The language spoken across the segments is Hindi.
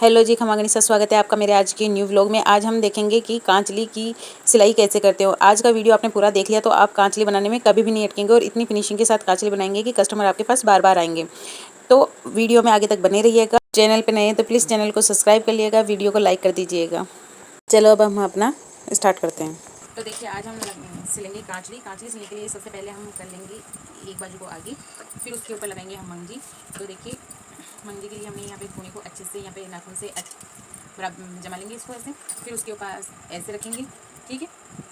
हेलो जी, खमा गणिसा, स्वागत है आपका मेरे आज के न्यू व्लॉग में। आज हम देखेंगे कि कांचली की सिलाई कैसे करते हो। आज का वीडियो आपने पूरा देख लिया तो आप कांचली बनाने में कभी भी नहीं अटकेंगे और इतनी फिनिशिंग के साथ कांचली बनाएंगे कि कस्टमर आपके पास बार बार आएंगे। तो वीडियो में आगे तक बने रहिएगा। चैनल पर नए हैं तो प्लीज़ चैनल को सब्सक्राइब कर लिएगा, वीडियो को लाइक कर दीजिएगा। चलो अब हम अपना स्टार्ट करते हैं। तो देखिए, आज हम सिलेंगे कांचली। कांचली सिलने के लिए सबसे पहले हम कर लेंगे एक बाजू को आगे, फिर उसके ऊपर लगाएंगे हम मंजी। तो देखिए, मंजी के लिए हमने यहाँ पे धोने को अच्छे से यहाँ पे नाखून से बराबर जमा लेंगे इसको ऐसे, फिर उसके ऊपर ऐसे रखेंगे। ठीक है,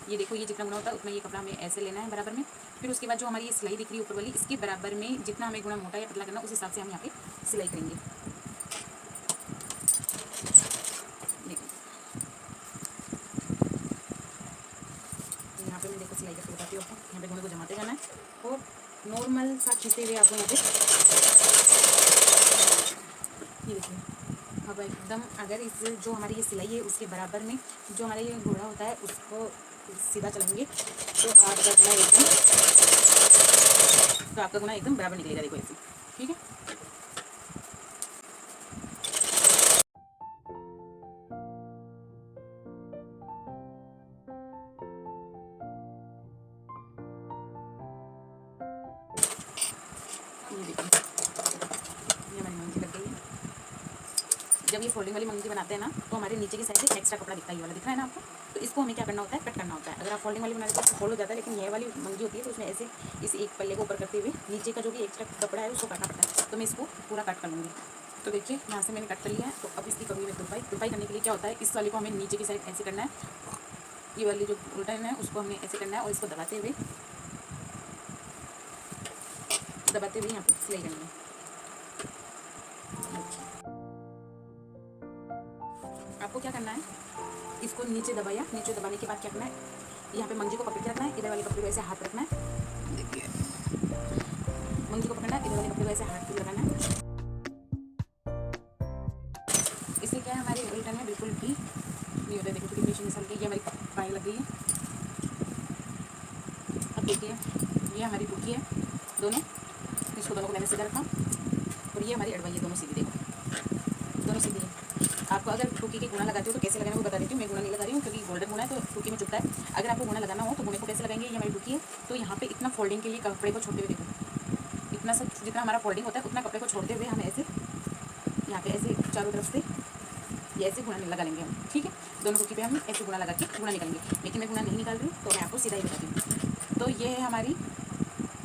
ये देखो, ये जितना गुना होता है उतना ये कपड़ा हमें ऐसे लेना है बराबर में। फिर उसके बाद जो हमारी ये सिलाई दिख रही है ऊपर वाली, इसके बराबर में जितना हमें गुना मोटा या पतला करना उस हिसाब से हम यहाँ पे सिलाई करेंगे। यहाँ पे मैं देखो सिलाई करके बताती हूँ आपको। यहाँ पे गुणे को जमाते जाना है और नॉर्मल सा खींचते हुए आपको यहाँ पे, ये देखिए, अब एकदम अगर इस जो हमारी ये सिलाई है उसके बराबर में जो हमारा ये घोड़ा होता है उसको सीधा चलाएंगे तो आपका गुना एकदम बराबर निकलेगा। देखो ऐसे, ठीक है। ये देखिए, ये हमारी मंजी लग गई है। जब ये फोल्डिंग वाली मंजी बनाते हैं ना तो हमारे नीचे की साइड से एक्स्ट्रा कपड़ा दिखता है, ये वाला दिख रहा है ना आपको। तो इसको हमें क्या करना होता है, कट करना होता है। अगर आप फोल्डिंग वाली बनाते हैं तो फोल्ड हो जाता है, लेकिन ये वाली मंजी होती है तो उसमें ऐसे इस एक पल्ले को ऊपर करते हुए नीचे का जो भी एक्स्ट्रा कपड़ा है उसको काटना पड़ता है। तो मैं इसको पूरा कट कर लूँगी। तो देखिए, यहाँ से मैंने कट कर लिया है। तो अब इसकी कमी में तुरपाई करने के लिए क्या होता है, इस वाले को हमें नीचे की साइड ऐसे करना है, ये वाली जो उल्टा है उसको हमें ऐसे करना है और इसको दबाते हुए यहाँ पे सिलाई करनी है। आपको क्या करना है, इसको नीचे दबाया, नीचे दबाने के बाद क्या करना है, यहाँ पे मंजी को पकड़ के रखना है, इधर वाले कपड़े को ऐसे हाथ रखना है। देखिए, मंजी को पकड़ना है, इधर वाले कपड़े को ऐसे हाथ पे लगाना है। इससे क्या है, हमारी उल्टन में बिल्कुल भी नहीं होता। देखो कितनी फिनिशिंग निकल गई, ये हमारी पाई लग गई है। अब देखिए, ये हमारी टुकी है दोनों, इसको दोनों को मैंने सीधा रखा और ये हमारी अड़वाई है, दोनों सीधी। देखो दोनों सीधी है। आपको अगर टुकी के गुना लगाते हो तो कैसे लगाना वो बता देती हूँ। मैं गुना नहीं लगा रही हूँ क्योंकि गोल्डन गुना है तो टुकी में चुपता है। अगर आपको गुना लगाना हो तो गुने को कैसे लगाएंगे, ये हमारी टुकी है तो यहाँ पे इतना फोल्डिंग के लिए कपड़े को छोड़ते हुए, देखो इतना सब जितना हमारा फोल्डिंग होता है उतना कपड़े को छोड़ते हुए हम ऐसे यहाँ पे ऐसे चारों तरफ से ये ऐसे गुना लगा लेंगे हम। ठीक है, दोनों टुकी पे हम ऐसे गुना लगा के गुना निकालेंगे, लेकिन मैं गुना नहीं निकाल रही हूँ तो मैं आपको सीधा ही बताती हूँ। तो ये है हमारी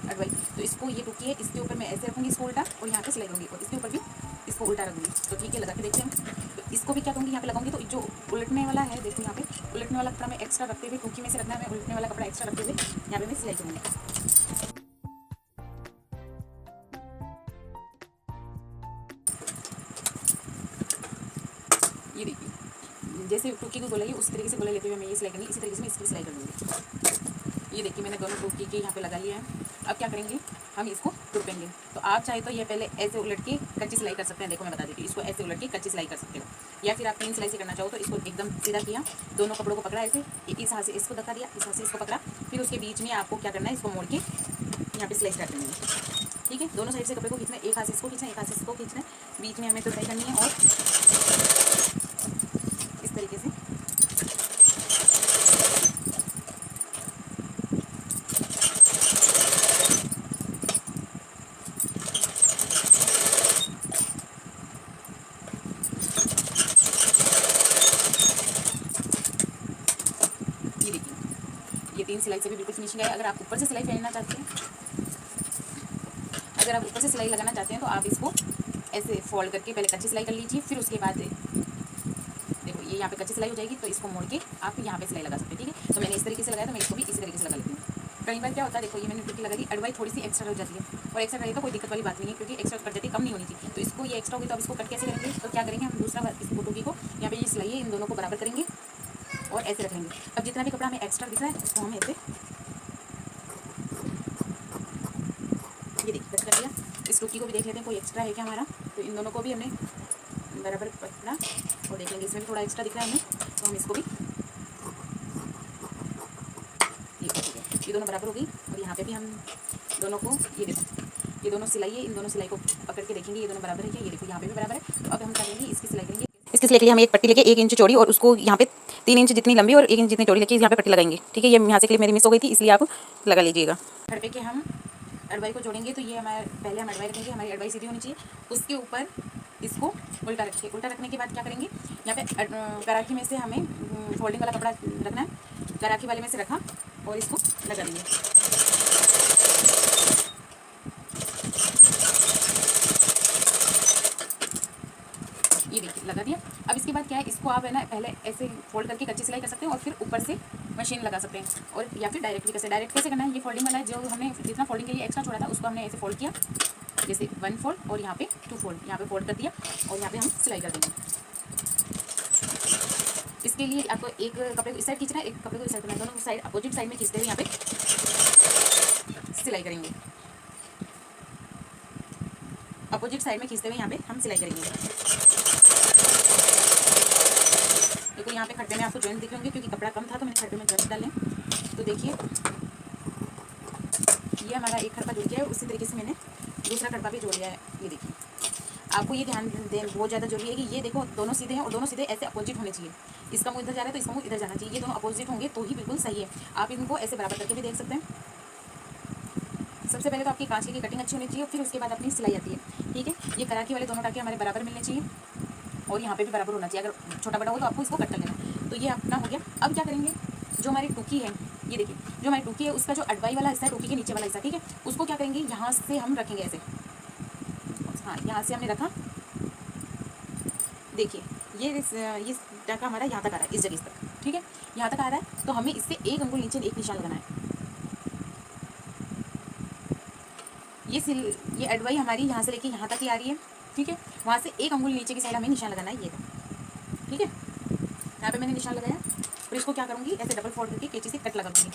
अडवाई। तो इसको, ये टुकी है, इसके ऊपर मैं ऐसे रखूँगी इसको उल्टा और यहाँ पे सिलाई करूँगी और इसके ऊपर भी इसको उल्टा रखूँगी। तो ठीक है, लगा के देखते हैं। तो इसको भी क्या करूँगी, यहाँ पे लगाऊंगी तो जो उलटने वाला है, देखो यहाँ पे उलटने वाला कपड़ा मैं एक्स्ट्रा रखते हुए, टुकी में से रखना है, मैं उलटने वाला कपड़ा एक्स्ट्रा रखते हुए यहाँ पे मैं सिलाई करूँगी। ये देखिए, जैसे टुकी को गोलाई उस तरीके से गोलाई लेते हुए मैं ये सिलाई करूँगी, इसी तरीके से मैं इसकी सिलाई कर लूँगी। ये देखिए, मैंने दोनों टुकी के यहाँ पे लगा लिया है। अब क्या करेंगे, हम इसको टुपेंगे। तो आप चाहे तो ये पहले ऐसे उलट के कच्ची सिलाई कर सकते हैं। देखो मैं बता देती हूँ, इसको ऐसे उलट के कच्ची सिलाई कर सकते हो, या फिर आप 3 सिलाई से करना चाहो तो इसको एकदम सीधा किया, दोनों कपड़ों को पकड़ा ऐसे, इस हाथ से इसको धक्का दिया, इस हाथ से इसको पकड़ा, फिर उसके बीच में आपको क्या करना है, इसको मोड़ के यहाँ पे सिलाई स्टार्ट करनी है। ठीक है, दोनों साइड से कपड़े को खींचना है, एक हाथ से इसको खींचना है, एक हाथ से इसको खींचना है, बीच में हमें तुरपाई करनी है और इस तरीके से ये देखिए, ये 3 सिलाई से भी बिल्कुल फिनिशिंग है। अगर आप ऊपर से सिलाई पहनना चाहते हैं, अगर आप ऊपर से सिलाई लगाना चाहते हैं तो आप इसको ऐसे फोल्ड करके पहले कच्ची सिलाई कर लीजिए, फिर उसके बाद देखो ये यहाँ पे कच्ची सिलाई हो जाएगी तो इसको मोड़ के आप यहाँ पे सिलाई लगा सकते हैं। ठीक है, तो मैंने इस तरीके से लगाया तो मैं इसको भी इसी तरीके से लगा लेती हूँ। कई बार क्या होता है, देखो ये मैंने टुकी लगा दी, अडवाई थोड़ी सी एक्स्ट्रा हो जाती है और एक्स्ट्रा रहे तो कोई दिक्कत वाली बात नहीं है क्योंकि एक्स्ट्रा कट जाती है, कम नहीं होनी चाहिए। तो इसको ये एक्स्ट्रा होगी तो अब इसको कट कैसे करेंगे, तो क्या करेंगे, हम दूसरा इसको टुकी को यहाँ पे ये सिलाई है इन दोनों को बराबर करेंगे और ऐसे रखेंगे। अब जितना भी कपड़ा हमें एक्स्ट्रा दिख रहा है उसको हम ऐसे, ये देखिए कट कर दिया। इस टुकी को भी देख लेते हैं कोई एक्स्ट्रा है क्या हमारा, तो इन दोनों को भी हमने बराबर पकड़ा और देख लेंगे, इसमें भी थोड़ा एक्स्ट्रा दिख रहा है हमें तो हम इसको भी, ये दोनों बराबर हो गई। और यहाँ पे भी हम दोनों को, ये देखो ये दोनों सिलाई है, इन दोनों सिलाई को पकड़ के देखेंगे ये दोनों बराबर है क्या, ये देखो यहाँ पे भी बराबर है। तो अब हम क्या करेंगे, इसकी सिलाई करेंगे। इसके सिलाई के लिए हमें एक पट्टी लेके 1 इंच चौड़ी और उसको यहाँ पे 3 इंच जितनी लंबी और 1 इंच जितनी चौड़ी लेके यहाँ पे पट्टी लगाएंगे। ठीक है, ये यहाँ से क्लिप मेरी मिस हो गई थी, इसलिए आप लगा लीजिएगा। खड़पे के हम अड़वाई को जोड़ेंगे, तो ये हमारे पहले हम अड़वाई रखेंगे, हमारी अड़वाई सीधी होनी चाहिए। उसके ऊपर इसको उल्टा रखिए। उल्टा रखने के बाद क्या करेंगे, यहाँ पे कराखी में से हमें फोल्डिंग वाला कपड़ा रखना है, कराखी वाले में से रखा और इसको लगा देंगे। ये देखिए लगा दिया। अब इसके बाद क्या है, इसको आप है ना पहले ऐसे फोल्ड करके कच्ची सिलाई कर सकते हैं और फिर ऊपर से मशीन लगा सकते हैं, और या फिर डायरेक्ट भी कैसे डायरेक्ट कैसे करना है। ये फोल्डिंग वाला है, जो हमने जितना फोल्डिंग के लिए एक्स्ट्रा छोड़ा था उसको हमने ऐसे फोल्ड किया, जैसे 1 फोल्ड और यहाँ पे 2 फोल्ड, यहाँ पे फोल्ड कर दिया और यहाँ पे हम सिलाई कर देंगे। इसके लिए आपको एक कपड़े को इस साइड खींचना है, एक कपड़े को इस साइड करना है, दोनों साइड अपोजिट साइड में खींचते हुए यहाँ पे सिलाई करेंगे। अपोजिट साइड में खींचते हुए यहाँ पे हम सिलाई करेंगे। देखो यहाँ पे खड्डे में आपको जॉइंट दिख रहे होंगे, क्योंकि कपड़ा कम था तो मैंने खड्डे में जॉइंट डाले। तो देखिए ये हमारा एक खड़पा जुड़ गया है, उसी तरीके से मैंने दूसरा खड़पा भी जोड़ लिया है। ये देखिए, आपको ये ध्यान दें बहुत ज़्यादा जरूरी है कि ये देखो दोनों सीधे हैं और दोनों सीधे ऐसे अपोजिट होने चाहिए। इसका मुंह इधर जा रहा है तो इसका मुंह इधर जाना चाहिए, ये दोनों अपोजिट होंगे तो ही बिल्कुल सही है। आप इनको ऐसे बराबर करके भी देख सकते हैं। सबसे पहले तो आपकी कांच की कटिंग अच्छी होनी चाहिए, फिर उसके बाद अपनी सिलाई आती है। ठीक है, ये कराकी वाले दोनों टाके हमारे बराबर मिलने चाहिए और यहाँ पे भी बराबर होना चाहिए। अगर छोटा बड़ा हो तो आपको इसको कट कर लेना। तो ये अपना हो गया। अब क्या करेंगे, जो हमारी टूकी है, ये देखिए जो हमारी टूकी है उसका जो अडवाई वाला हिस्सा है, टूकी के नीचे वाला हिस्सा, ठीक है, उसको क्या करेंगे, यहाँ से हम रखेंगे ऐसे। हाँ, यहाँ से हमने रखा, देखिए ये टाका हमारा यहाँ तक आ रहा है, इस जगह तक। ठीक है, यहाँ तक आ रहा है, तो हमें इससे 1 अंगुल नीचे एक निशान लगाना है। ये अडवाई हमारी यहाँ से लेके यहाँ तक ही आ रही है। ठीक है, वहाँ से 1 अंगुल नीचे की साइड हमें निशान लगाना है, ये था। ठीक है, यहाँ पे मैंने निशान लगाया और इसको क्या करूँगी, ऐसे डबल फोल्ड करके कैंची से कट लगा दूँगी।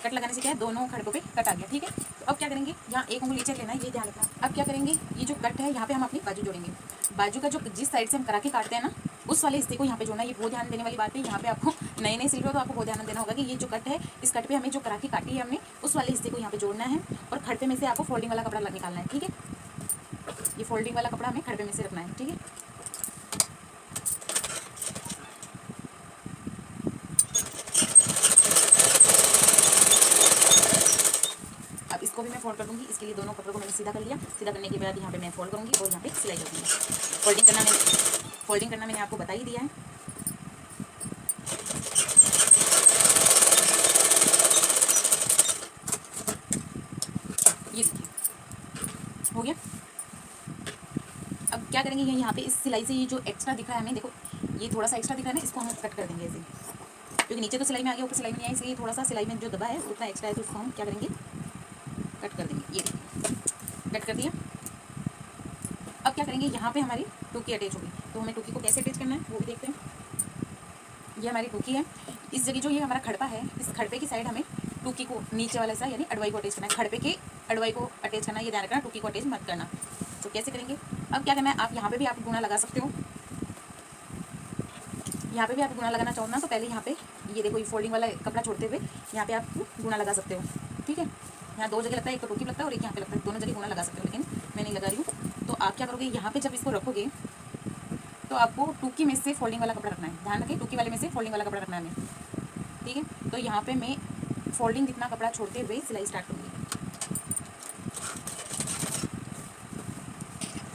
कट लगाने से क्या है, दोनों खड़कों पे कट आ गया। ठीक है, तो अब क्या करेंगे, यहाँ 1 अंगुल नीचे लेना है, ये ध्यान रखना। अब क्या करेंगे, ये जो कट है यहाँ पे हम अपनी बाजू जोड़ेंगे। बाजू का जो जिस साइड से हम कराके काटते हैं ना, उस वाले हिस्से को यहाँ पे जोड़ना है। ये बहुत ध्यान देने वाली बात है। यहाँ पे आपको नए सिल रहे हो तो आपको बहुत ध्यान देना होगा कि ये जो कट है, इस कट पे हमें जो कराकी काटी है हमने, उस वाले हिस्से को यहाँ पे जोड़ना है और खड़पे में से आपको फोल्डिंग वाला कपड़ा निकालना है। ठीक है, ये फोल्डिंग वाला कपड़ा हमें खड़पे में से रखना है। ठीक है, अब इसको भी मैं फोल्ड कर दूंगी। इसके लिए दोनों कपड़ों को मैंने सीधा कर लिया। सीधा करने के बाद यहाँ पे मैं फोल्ड करूंगी और यहाँ पे सिलाई कर दूंगी। फोल्डिंग करना मैंने आपको बता ही दिया है। ये हो गया। अब क्या करेंगे, ये यहाँ पे इस सिलाई से ये जो एक्स्ट्रा दिख रहा है हमें, देखो ये थोड़ा सा एक्स्ट्रा दिख रहा है ना, इसको हम कट कर देंगे ऐसे, क्योंकि नीचे तो सिलाई में आ गया, ऊपर सिलाई में नहीं आया, इसलिए थोड़ा सा सिलाई में जो दबा है उतना एक्स्ट्रा है, तो उसको हम क्या करेंगे, कट कर देंगे। ये कट कर दिया। अब क्या करेंगे, यहाँ पे हमारी टूकी अटैच होगी, तो हमें टूकी को कैसे अटैच करना है वो भी देखते हैं। ये हमारी टूकी है, इस जगह जो ये हमारा खड़पा है, इस खड़पे की साइड हमें टूकी को नीचे वाला हिस्सा यानी अडवाई को अटैच करना है। खड़पे के अडवाई को अटैच करना है, ये ध्यान रखना, टूकी को अटैच मत करना। तो कैसे करेंगे, अब क्या करना है, आप यहाँ पे भी आप गुना लगा सकते हो, यहाँ पे भी आप गुना लगाना चाहो ना, तो पहले यहाँ पे ये देखो ये फोल्डिंग वाला कपड़ा छोड़ते हुए यहाँ पे आप गुना लगा सकते हो। ठीक है, यहाँ 2 जगह लगता है, एक तो टोकी लगता है और एक यहाँ पे लगता है, दोनों जगह गुना लगा सकते हो, लेकिन मैं नहीं लगा रही हूँ। तो आप क्या करोगे, यहाँ पे जब इसको रखोगे तो आपको टूकी में से फोल्डिंग वाला कपड़ा रखना है। ध्यान रखें, टूकी वाले में से फोल्डिंग वाला कपड़ा रखना है हमें। ठीक है, तो यहाँ पे मैं फोल्डिंग जितना कपड़ा छोड़ते हुए सिलाई स्टार्ट करूँगी।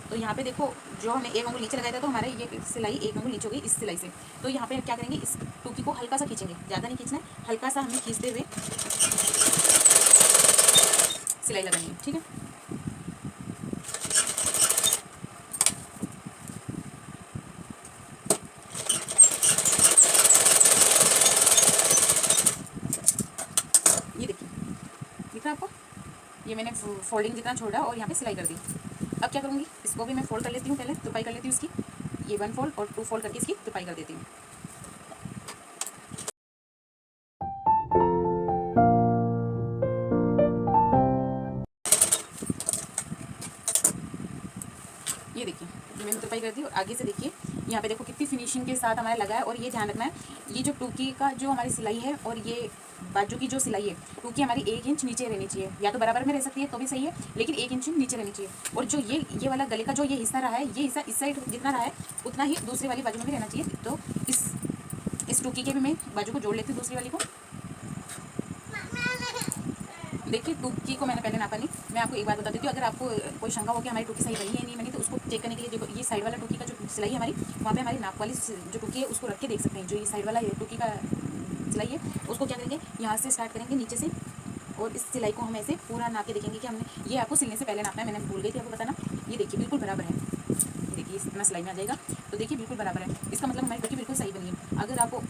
तो यहाँ पे देखो जो हमने 1 अंगुल नीचे लगाया था, तो हमारे ये सिलाई 1 अंगुल नीचे हो गई इस सिलाई से। तो यहाँ पे क्या करेंगे, इस टूकी को हल्का सा खींचेंगे, ज़्यादा नहीं खींचना है, हल्का सा हमें खींचते हुए सिलाई लगानी है। ठीक है, ये देखिए दिख रहा है आपको, ये मैंने फोल्डिंग जितना छोड़ा और यहाँ पे सिलाई कर दी। अब क्या करूँगी, इसको भी मैं फोल्ड कर लेती हूँ, पहले तुपाई कर लेती हूँ इसकी, ये 1 फोल्ड और 2 फोल्ड करके इसकी तुपाई कर देती हूँ। ये देखिए, ये मैंने तुपाई कर दी और आगे से देखिए यहाँ पे देखो कितनी फिनिशिंग के साथ हमारा लगा है। और ये ध्यान रखना है, ये जो टूकी का जो हमारी सिलाई है और ये बाजू की जो सिलाई है टूकी हमारी 1 इंच नीचे रहनी चाहिए, या तो बराबर में रह सकती है तो भी सही है, लेकिन 1 इंच नीचे रहनी चाहिए। और जो ये वाला गले का जो ये हिस्सा रहा है, ये हिस्सा इस साइड जितना रहा है उतना ही दूसरी वाली बाजू में भी रहना चाहिए। तो इस टूकी के भी मैं बाजू को जोड़ लेती हूँ दूसरी वाली को। देखिए टूकी को मैंने पहले नापा नहीं। मैं आपको एक बात बता देती हूँ, अगर आपको कोई शंका हो कि हमारी टूकी सही बनी है नहीं बनी, तो उसको चेक करने के लिए देखो ये साइड वाला टूकी का जो सिलाई है हमारी, वहाँ पे हमारी नाप वाली जो टूकी है उसको रख के देख सकते हैं। जो ये साइड वाला टूकी का सिलाई है उसको क्या करेंगे, यहाँ से स्टार्ट करेंगे नीचे से, और इस सिलाई को हम ऐसे पूरा नाप के देखेंगे कि हमने ये आपको सिलने से पहले नापना है, मैंने भूल गई थी आपको बताना। ये देखिए बिल्कुल बराबर है, देखिए इतना सिलाई में आ जाएगा, तो देखिए बिल्कुल बराबर है। इसका मतलब हमारी टूकी बिल्कुल सही बनी है। अगर आपको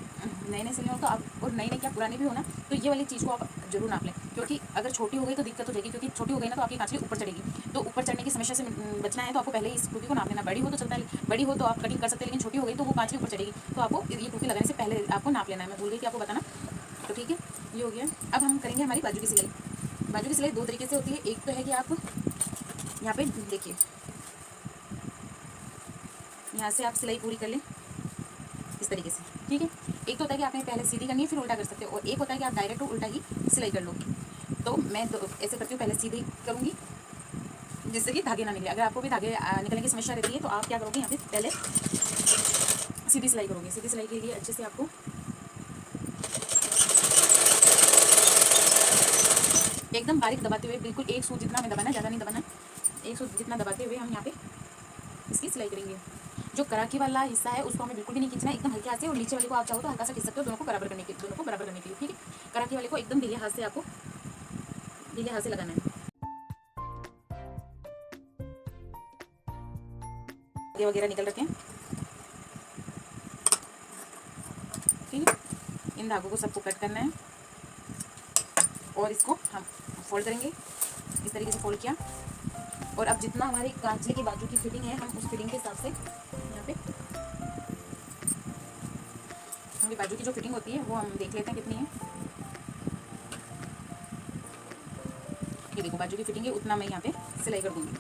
नए नए सिलने हो तो आप, और नए नए क्या पुराने भी हो ना, तो ये वाली चीज़ को आप जरूर नाप लें, क्योंकि अगर छोटी हो गई तो दिक्कत हो जाएगी, क्योंकि छोटी हो गई ना तो आपकी कांचली ऊपर चढ़ेगी। तो ऊपर चढ़ने की समस्या से बचना है तो आपको पहले इस टूकी को नाप लेना। बड़ी हो तो चलता है, बड़ी हो तो आप कटिंग कर सकते हैं, लेकिन छोटी हो गई तो वो कांचली ऊपर चढ़ेगी, तो आपको ये टूकी लगाने से पहले आपको नाप लेना है। मैं भूल गई थी आपको बताना। तो ठीक है, ये हो गया। अब हम करेंगे हमारी बाजू की सिलाई। बाजू की सिलाई 2 तरीके से होती है। एक तो है कि आप यहाँ पे देखिए, यहाँ से आप सिलाई पूरी कर लें इस तरीके से, ठीक है। एक तो होता है कि आपने पहले सीधी करनी है फिर उल्टा कर सकते हो, और एक होता है कि आप डायरेक्ट उल्टा ही सिलाई कर लो। तो मैं ऐसे करती हूँ, पहले सीधी करूँगी जिससे कि धागे ना निकले। अगर आपको भी धागे निकलने की समस्या रहती है तो आप क्या करोगे, यहाँ पे पहले सीधी सिलाई करोगे। सीधी सिलाई के लिए अच्छे से आपको एकदम बारीक दबाते हुए, बिल्कुल एक सूत जितना हमें दबाना है, ज़्यादा नहीं दबाना, एक सूत जितना दबाते हुए हम यहाँ पे इसकी सिलाई करेंगे। जो कराकी वाला हिस्सा है उसको हमें बिल्कुल भी नहीं खींचना है, एकदम हल्के हाथ से, और नीचे वाले को आप चाहो तो हल्का सा खींच सकते हो, दोनों को बराबर करने के लिए, ठीक है। कराकी वाले को एकदम ढीले हाथ से आपको ढीले हाथ से लगाना है। ये वगैरह निकल रखे हैं, ठीक है। इन धागों को सबको कट करना है और इसको हम फोल्ड करेंगे। इस तरीके से फोल्ड किया, और अब जितना हमारी कांचले की बाजू की फिटिंग है, हम उस फिटिंग के हिसाब से यहाँ पे हमारी बाजू की जो फिटिंग होती है वो हम देख लेते हैं कितनी है। ये देखो बाजू की फिटिंग है, उतना मैं यहाँ पे सिलाई कर दूंगी।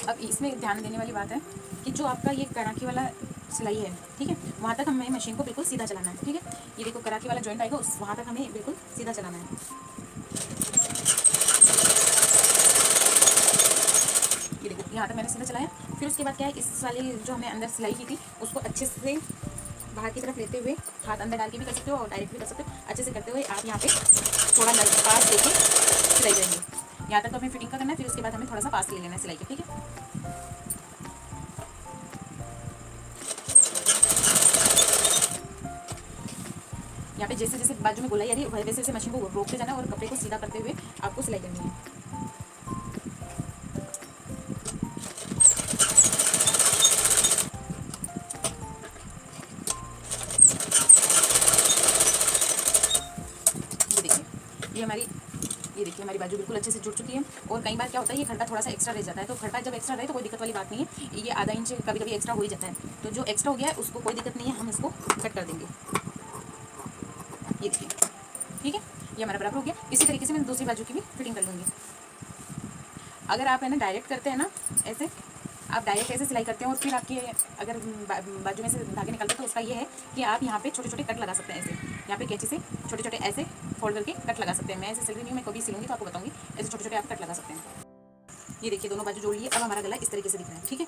अब इसमें ध्यान देने वाली बात है कि जो आपका ये कराकी वाला सिलाई है, ठीक है, वहाँ तक हमें मशीन को बिल्कुल सीधा चलाना है, ठीक है। ये देखो कराकी वाला जॉइंट आएगा, उस वहाँ तक हमें बिल्कुल सीधा चलाना है। ये देखो यहाँ तक मैंने सीधा चलाया। फिर उसके बाद क्या है, इस वाले जो हमने अंदर सिलाई की थी उसको अच्छे से बाहर की तरफ लेते हुए, हाथ अंदर डाल के भी कर सकते हो और डायरेक्ट भी कर सकते हो, अच्छे से करते हुए आप यहाँ पे थोड़ा पास लेके सिलाई करेंगे। यहाँ तक तो हमें फिटिंग का करना है, फिर उसके बाद हमें थोड़ा सा पास ले लेना है सिलाई के, ठीक है। यहाँ पे जैसे जैसे बाजू में गोलाई आ रही है वैसे वैसे मशीन को रोकते जाना और कपड़े को सीधा करते हुए आपको सिलाई करनी है। ये देखिए हमारी बाजू बिल्कुल अच्छे से जुड़ चुकी है। और कई बार क्या होता है, ये खड़का थोड़ा सा एक्स्ट्रा रह जाता है, तो खड़का जब एक्स्ट्रा रहे तो कोई दिक्कत वाली बात नहीं है। ये आधा इंच कभी कभी एक्स्ट्रा हो ही जाता है, तो जो एक्स्ट्रा हो गया है उसको कोई दिक्कत नहीं है, हम इसको कट कर देंगे। ये देखिए, ठीक है, ये हमारा बराबर हो गया। इसी तरीके से मैं दूसरी बाजू की भी फिटिंग कर लूँगी। अगर आप है ना डायरेक्ट करते हैं ना, ऐसे आप डायरेक्ट ऐसे सिलाई करते हैं और फिर आपके अगर बाजू में से धागे निकलते हैं, तो उसका ये है कि आप यहाँ पे छोटे छोटे कट लगा सकते हैं। ऐसे यहाँ पे कैंची से छोटे छोटे ऐसे फोल्ड करके कट लगा सकते हैं। मैं ऐसे सिल रही नहीं हूँ, मैं कभी सिलूंगी तो आपको बताऊंगी। ऐसे छोटे छोटे आप कट लगा सकते हैं। ये देखिए दोनों बाजू जोड़ लिए, अब हमारा गला इस तरीके से दिख रहा है, ठीक है।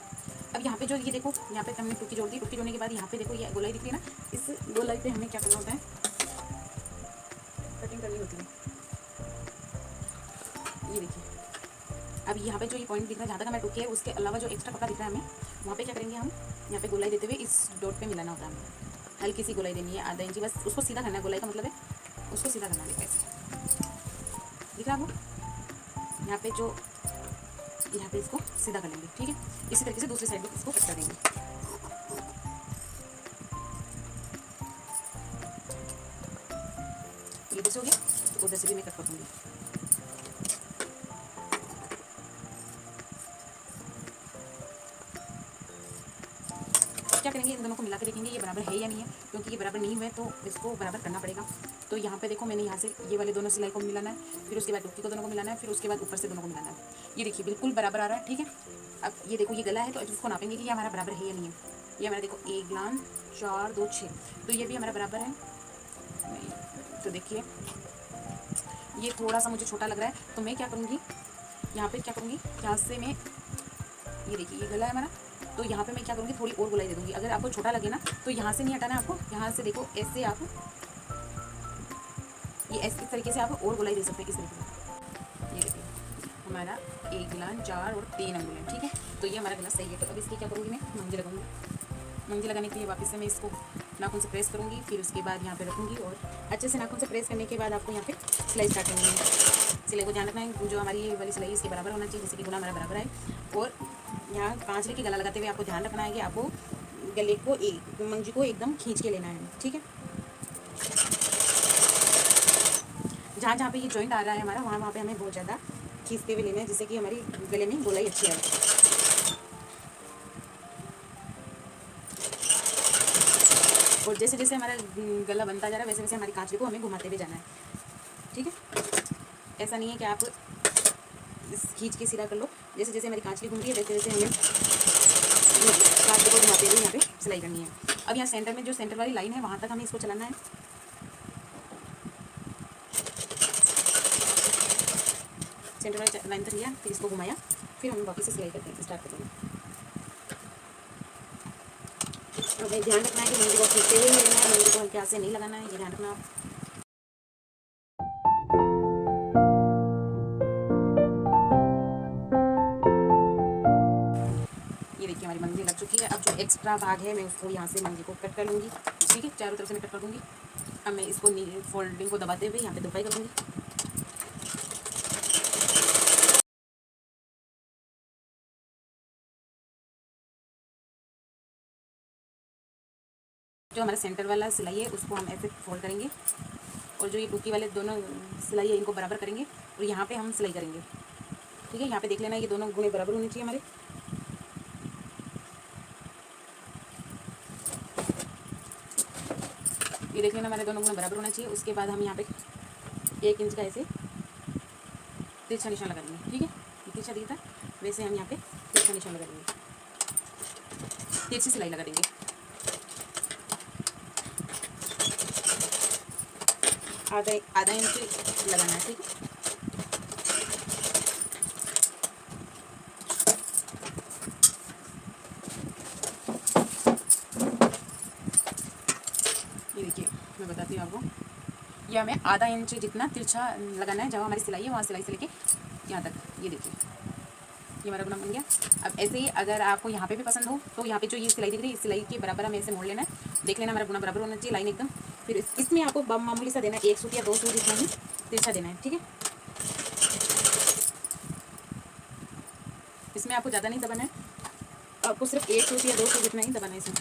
अब यहाँ पे जो ये देखो, यहाँ पे हमने टुकी जोड़ दी। टुकी जोड़ने के बाद यहाँ पे देखो ये गोलाई दिख रही है ना, इस गोलाई पे हमें क्या करना होता है, कटिंग करनी होती है। ये देखिए अब यहाँ पे जो ये पॉइंट दिख रहा है, जहाँ तक हमें टुकी है, उसके अलावा जो एक्स्ट्रा कपड़ा दिख रहा है हमें, वहाँ पे क्या करेंगे हम, यहाँ पे गोलाई देते हुए इस डॉट पे मिलाना होता है हमें। हल्की सी गोलाई देनी है, आधा इंची बस, उसको सीधा करना है। गोलाई का मतलब है उसको सीधा करना है। ऐसे दिख रहा है आपको, यहाँ पे जो यहाँ पे इसको सीधा कर लेंगे, ठीक है। इसी तरीके से दूसरी साइड भी इसको कट कर देंगे। ये जैसे हो गया, तो उधर से भी मैं कट कर दूँगी। क्या करेंगे, इन दोनों को मिला के देखेंगे ये बराबर है या नहीं है, क्योंकि ये बराबर नहीं हुआ है तो इसको बराबर करना पड़ेगा। तो यहाँ पे देखो मैंने यहाँ से ये वाले दोनों सिलाई को मिलाना है, फिर उसके बाद टुक्की को दोनों को मिलाना है, फिर उसके बाद ऊपर से दोनों को मिलाना है। ये देखिए बिल्कुल बराबर आ रहा है, ठीक है। अब ये देखो ये गला है, तो इसको नापेंगे कि ये हमारा बराबर है या नहीं है। ये हमारा देखो 1 ग्लान 4 2 6, तो ये भी हमारा बराबर है। तो देखिए ये थोड़ा सा मुझे छोटा लग रहा है, तो मैं क्या करूँगी, यहाँ पे क्या करूँगी, यहाँ से मैं, ये देखिए ये गला है हमारा, तो यहाँ पे मैं क्या करूँगी, थोड़ी और गोलाई दे दूँगी। अगर आपको छोटा लगे ना तो यहाँ से नहीं हटाना है आपको, यहाँ से देखो ऐसे आप ये ऐसे इस तरीके से आप और गोलाई दे सकते हैं, इस तरीके से। ये देखिए हमारा 1 ग्लान 4 और 3 अंगुल है, ठीक है। तो ये हमारा गला सही है। तो अब इसकी क्या करूँगी, मैं मंजी लगाऊंगी। मंजी लगाने के लिए वापस से मैं इसको नाखून से प्रेस करूँगी, फिर उसके बाद यहाँ पे रखूँगी और अच्छे से नाखून से प्रेस करने के बाद आपको यहाँ पे सिलाई स्टार्ट करनी है। सिलाई को ध्यान रखना है, जो हमारी ये वाली सिलाई इसके बराबर होना चाहिए, जैसे कि गुना हमारा बराबर है। और यहाँ कांचले की गला लगाते हुए आपको ध्यान रखना है कि आपको गले को मंजी को एकदम खींच के लेना है, ठीक है। जहाँ जहाँ पे ये जॉइंट आ रहा है हमारा, वहाँ पे हमें बहुत ज़्यादा खींचते हुए लेना है, जिससे कि हमारी गले में गोलाई अच्छी आए। और जैसे जैसे हमारा गला बनता जा रहा है, वैसे वैसे हमारी कांचली को हमें घुमाते हुए जाना है, ठीक है। ऐसा नहीं है कि आप खींच के सीधा कर लो, जैसे जैसे हमारी कांचली घूम रही है वैसे वैसे हमें कांचली को घुमाते हुए यहाँ पे सिलाई करनी है। अब यहाँ सेंटर में जो सेंटर वाली लाइन है वहाँ तक हमें इसको चलाना है। सेंटर वाली लाइन तक लिया, फिर इसको घुमाया, फिर हम वापस से सिलाई करते हैं, स्टार्ट करते हैं। तो हमें ध्यान रखना है कि मंजी को खींचते हुए लेना है, मंजी को हल्के हाथ से नहीं लगाना है, ये ध्यान रखना आप। ये देखिए हमारी मंजी लग चुकी है। अब जो एक्स्ट्रा भाग है मैं उसको यहाँ से मंजी को कट कर लूँगी, ठीक है, चारों तरफ से मैं कट कर दूँगी। अब मैं इसको फोल्डिंग को दबाते हुए यहाँ पे दबाई कर दूँगी। जो हमारा सेंटर वाला सिलाई है उसको हम ऐसे फोल्ड करेंगे, और जो ये टूकी वाले दोनों सिलाई है इनको बराबर करेंगे, और यहाँ पे हम सिलाई करेंगे, ठीक है। यहाँ पे देख लेना ये दोनों गुणे बराबर होने चाहिए हमारे। ये देख लेना हमारे दोनों गुणे बराबर होना चाहिए। उसके बाद हम यहाँ पे 1 इंच का ऐसे तिरछा निशान लगा देंगे, ठीक है। तिरछा दिखता वैसे हम यहाँ पे तिरछा निशान लगा देंगे, तिरछी सिलाई लगा देंगे। आधा इंच लगाना है, ठीक है। ये देखिए मैं बताती हूँ आपको, ये हमें आधा इंच जितना तिरछा लगाना है। जब हमारी सिलाई है वहाँ सिलाई से लेके यहाँ तक, ये देखिए ये हमारा गुना बन गया। अब ऐसे ही अगर आपको यहाँ पे भी पसंद हो तो यहाँ पे जो ये सिलाई दिख रही है, इस सिलाई के बराबर हमें ऐसे मोड़ लेना है। देख लेना हमारा गुना बराबर होना चाहिए, लाइन एकदम। फिर इसमें आपको मामूली सा देना है, 1 सूट या 2 सूट इतना ही तिरछा देना है, ठीक है। इसमें आपको ज़्यादा नहीं दबाना है, आपको सिर्फ 1 सूट या 2 सूट इतना ही दबाना है इसमें।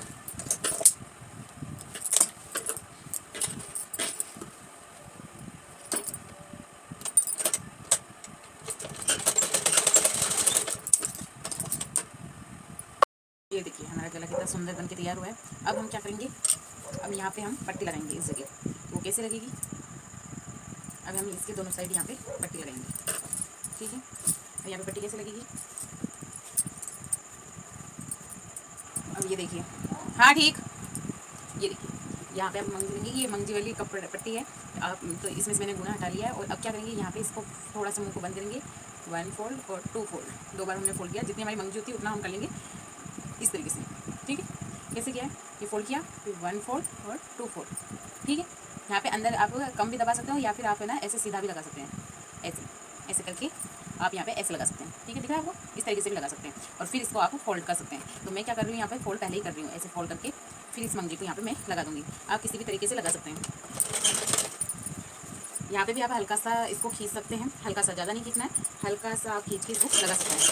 ये देखिए हमारा गला कितना सुंदर बनके तैयार हुआ है। अब हम क्या करेंगे, अब यहाँ पे हम पट्टी लगाएंगे इस जगह। वो कैसे लगेगी, अब हम इसके दोनों साइड यहाँ पे पट्टी लगाएंगे, ठीक है। अब यहाँ पे पट्टी कैसे लगेगी, अब ये देखिए, हाँ ठीक, ये देखिए यहाँ पे अब मंजी लगेगी। ये मंजी वाली कपड़ा पट्टी है, आप तो इसमें से मैंने गुना हटा लिया है। और अब क्या करेंगे, यहाँ पे इसको थोड़ा सा मुंह को बंद करेंगे, 1 फोल्ड और 2 फोल्ड, 2 बार हमने फोल्ड किया। जितनी हमारी मंजी होती है उतना हम कर लेंगे इस तरीके से, ठीक है। कैसे किया है, ये फोल्ड किया, फिर 1 फोल्ड और 2 फोल्ड, ठीक है। यहाँ पे अंदर आप कम भी दबा सकते हो, या फिर आप है ना ऐसे सीधा भी लगा सकते हैं, ऐसे ऐसे करके आप यहाँ पे ऐसे लगा सकते हैं, ठीक है। दिख रहा है आपको, इस तरीके से भी लगा सकते हैं। और फिर इसको आप फोल्ड कर सकते हैं। तो मैं क्या कर रही हूँ, यहाँ पे फोल्ड पहले ही कर रही हूँ, ऐसे फोल्ड करके फिर इस मंजी को यहाँ पे मैं लगा दूँगी। आप किसी भी तरीके से लगा सकते हैं। यहाँ पे भी आप हल्का सा इसको खींच सकते हैं, हल्का सा, ज़्यादा नहीं खींचना है, हल्का सा आप खींच के इसको लगा सकते हैं।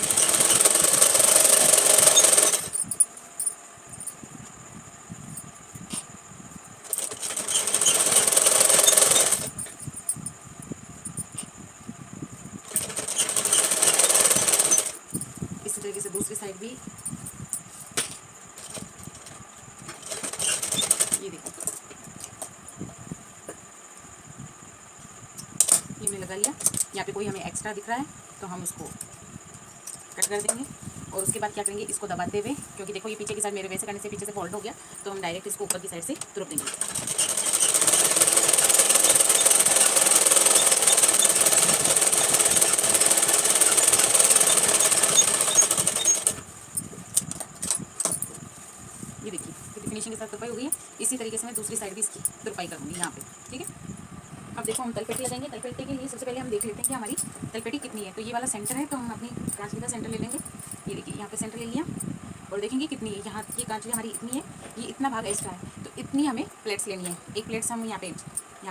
इसी तरीके से दूसरी साइड भी, ये देखो ये मैंने लगा लिया। यहाँ पे कोई हमें एक्स्ट्रा दिख रहा है तो हम उसको कट कर देंगे। और उसके बाद क्या करेंगे, इसको दबाते हुए, क्योंकि देखो ये पीछे की साइड मेरे वैसे करने से पीछे से फोल्ड हो गया, तो हम डायरेक्ट इसको ऊपर की साइड से तुरप देंगे। ये देखिए कितनी फिनिशिंग के साथ तुरपाई हो गई है। इसी तरीके से मैं दूसरी साइड भी इसकी तुरपाई करूँगी यहाँ पे, ठीक है। अब देखो हम तलपेटी लगाएंगे। तलपेटी के लिए सबसे पहले हम देख लेते हैं कि हमारी तलपेटी कितनी है। तो ये वाला सेंटर है, तो हम अपनी कांच का सेंटर ले लेंगे। ये देखिए यहाँ पे सेंटर ले लिया और देखेंगे कितनी है। यहाँ ये कांच हमारी इतनी है, ये इतना भाग एक्स्ट्रा है, तो इतनी हमें प्लेट्स लेनी है। एक प्लेट्स हम यहाँ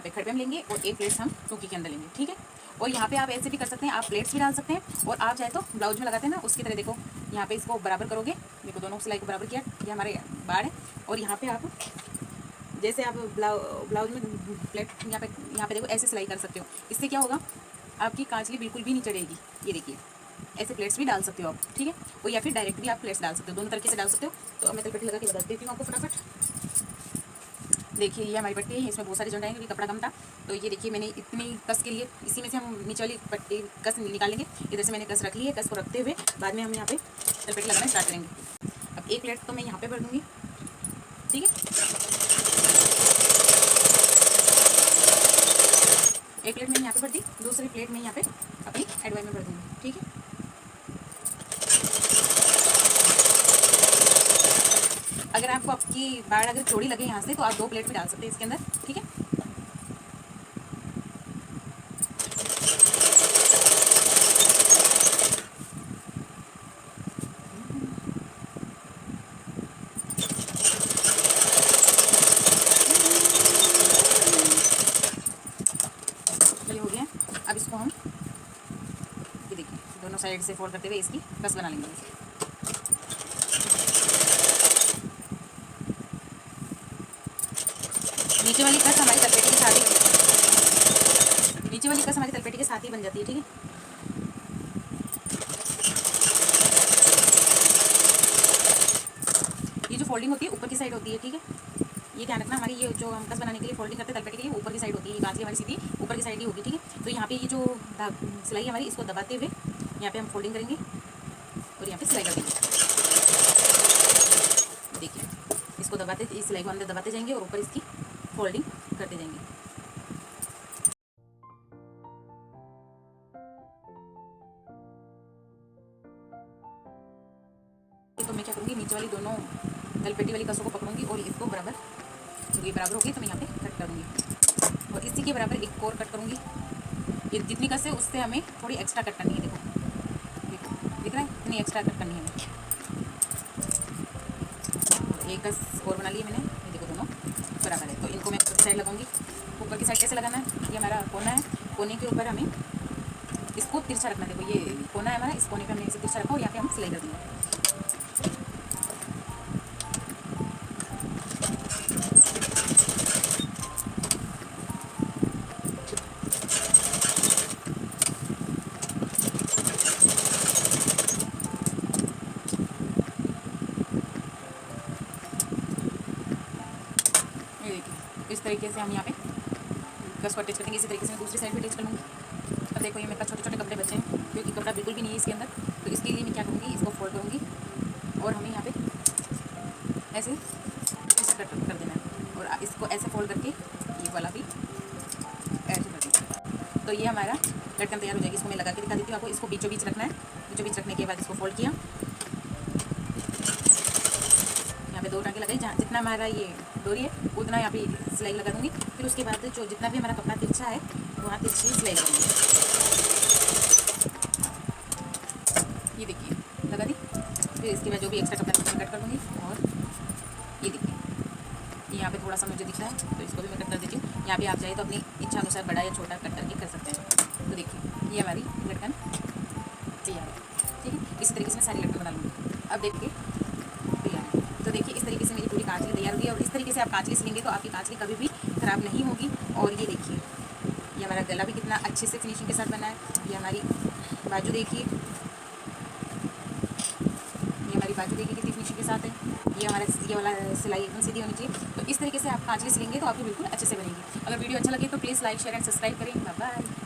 पे खड़े में लेंगे और एक प्लेट्स हम टोकी के अंदर लेंगे, ठीक है। और यहाँ पे आप ऐसे भी कर सकते हैं, आप प्लेट्स भी डाल सकते हैं और आप चाहे तो ब्लाउज में लगाते हैं ना उसकी तरह, देखो यहाँ पे इसको बराबर करोगे, देखो दोनों सिलाई को बराबर किया, ये हमारे बाड़ है। और यहाँ पे आप जैसे आप ब्लाउज में प्लेट यहाँ पे देखो ऐसे सिलाई कर सकते हो। इससे क्या होगा, आपकी कांचली बिल्कुल भी नहीं चढ़ेगी। ये देखिए ऐसे प्लेट्स भी डाल सकते हो आप, ठीक है। और या फिर डायरेक्ट भी आप प्लेट्स डाल सकते हो, दोनों तरीके से डाल सकते हो। तो अब मैं तलपट्टी लगा के बता देती हूँ आपको फटाफट। देखिए ये हमारी पट्टी है, इसमें बहुत सारे जॉइंट आएंगे क्योंकि कपड़ा कम था। तो ये देखिए मैंने इतनी कस के लिए, इसी में से हम नीचे वाली पट्टी कस निकालेंगे। इधर से मैंने कस रख ली है। कस को रखते हुए बाद में हम यहाँ पे तलपट्टी लगाना स्टार्ट करेंगे। अब एक प्लेट तो मैं यहाँ पे भर दूँगी, ठीक है। एक प्लेट में यहाँ पे भर दी, दूसरी प्लेट में यहाँ पे अपनी एडवाइस में भर दूँगी, ठीक है। अगर आपको आपकी बाड़ अगर चौड़ी लगे यहाँ से, तो आप 2 प्लेट भी डाल सकते हैं इसके अंदर, ठीक है। ये हो गया। अब इसको हम ये देखिए दोनों साइड से फोल्ड करते हुए इसकी कस बना लेंगे। नीचे वाली कस हमारी तलपेटी के साथ ही बन जाती है, ठीक है। ये जो फोल्डिंग होती है ऊपर की साइड होती है, ठीक है। ये ध्यान रखना, हमारी ये जो हम कस बनाने के लिए फोल्डिंग करते हैं तलपेटी के लिए, ऊपर की साइड होती है। ये कांच की हमारी सीधी ऊपर की साइड ही होगी, ठीक है। तो यहाँ पे ये जो सिलाई हमारी, इसको दबाते हुए यहाँ पे हम फोल्डिंग करेंगे और यहाँ पे सिलाई कर देंगे। देखिए इसको दबाते, इस सिलाई को अंदर दबाते जाएंगे और ऊपर इसकी फोल्डिंग करते जाएंगे। तो मैं क्या करूँगी, नीचे वाली दोनों तलपेटी वाली कसों को पकड़ूंगी और इसको बराबर, तो ये बराबर होगी तो मैं यहाँ पे कट करूँगी और इसी के बराबर एक और कट करूँगी। ये जितनी कस है उससे हमें थोड़ी एक्स्ट्रा कट करनी है। देखो दिख रहा है, इतनी एक्स्ट्रा कट करनी है हमें। एक कस और बना ली मैंने, ये देखो दोनों बराबर है। तो इनको मैं ऊपर की साइड लगाऊंगी। ऊपर की साइड कैसे लगाना है, ये हमारा कोना है, कोने के ऊपर हमें इसको तिरछा रखना। देखो ये कोना है हमारा, इस कोने पे हमने इसे तिरछा रखा और यहाँ पे हम सिलाई कर देंगे। इस तरीके से हम यहाँ पे कस को अटैच करेंगे। इसी तरीके से मैं दूसरी साइड भी अटैच कर लूँगी। अब देखो ये मेरे पास छोटे छोटे कपड़े बचे हैं क्योंकि कपड़ा बिल्कुल भी नहीं है इसके अंदर, तो इसके लिए मैं क्या करूँगी, इसको फोल्ड करूँगी और हमें यहाँ पे ऐसे कट कर देना है और इसको ऐसे फोल्ड करके ये वाला भी ऐसे कर देना। तो ये हमारा लटकन तैयार हो जाएगी। इसको मैं लगा के दिखा देती हूँ आपको। इसको बीचों बीच रखना है। बीचों बीच रखने के बाद इसको फोल्ड किया, यहाँ पे 2 टाँके लगाई, जहाँ जितना हमारा ये डोरी है उतना यहाँ पे सिलाई लगा दूँगी। फिर उसके बाद जो जितना भी हमारा कपड़ा तिरछा है वहाँ तिरछी सिलाई करूँगी। ये देखिए लगा दी। फिर इसके बाद जो भी एक्स्ट्रा कपड़ा है कट कर दूँगी और ये देखिए ये यहाँ पे थोड़ा सा मुझे दिख रहा है तो इसको भी मैं कट कर देती हूँ। यहाँ पे आप चाहे तो अपनी इच्छा अनुसार बड़ा या छोटा कट करके कर सकते हैं। तो देखिए ये हमारी लटकन तैयार है, ठीक है। इसी तरीके से मैं सारी लटकन बना लूँगी। अब देखिए तैयार है। तो देखिए इस तरीके से मेरी पूरी कांचली तैयार होगी और इस तरीके से आप कांचली सिलेंगे तो आपकी कांचली कभी भी ख़राब नहीं होगी। और ये देखिए ये हमारा गला भी कितना अच्छे से फिनिशिंग के साथ बना है। ये हमारी बाजू देखिए, ये हमारी बाजू देखिए कितनी फिनिशिंग के साथ है। ये हमारा ये वाला सिलाई एकदम सीधी होनी चाहिए। तो इस तरीके से आप कांचली सिलेंगे तो आपकी बिल्कुल अच्छे से बनेगी। अगर वीडियो अच्छा लगे तो please like share and subscribe करें। Bye bye.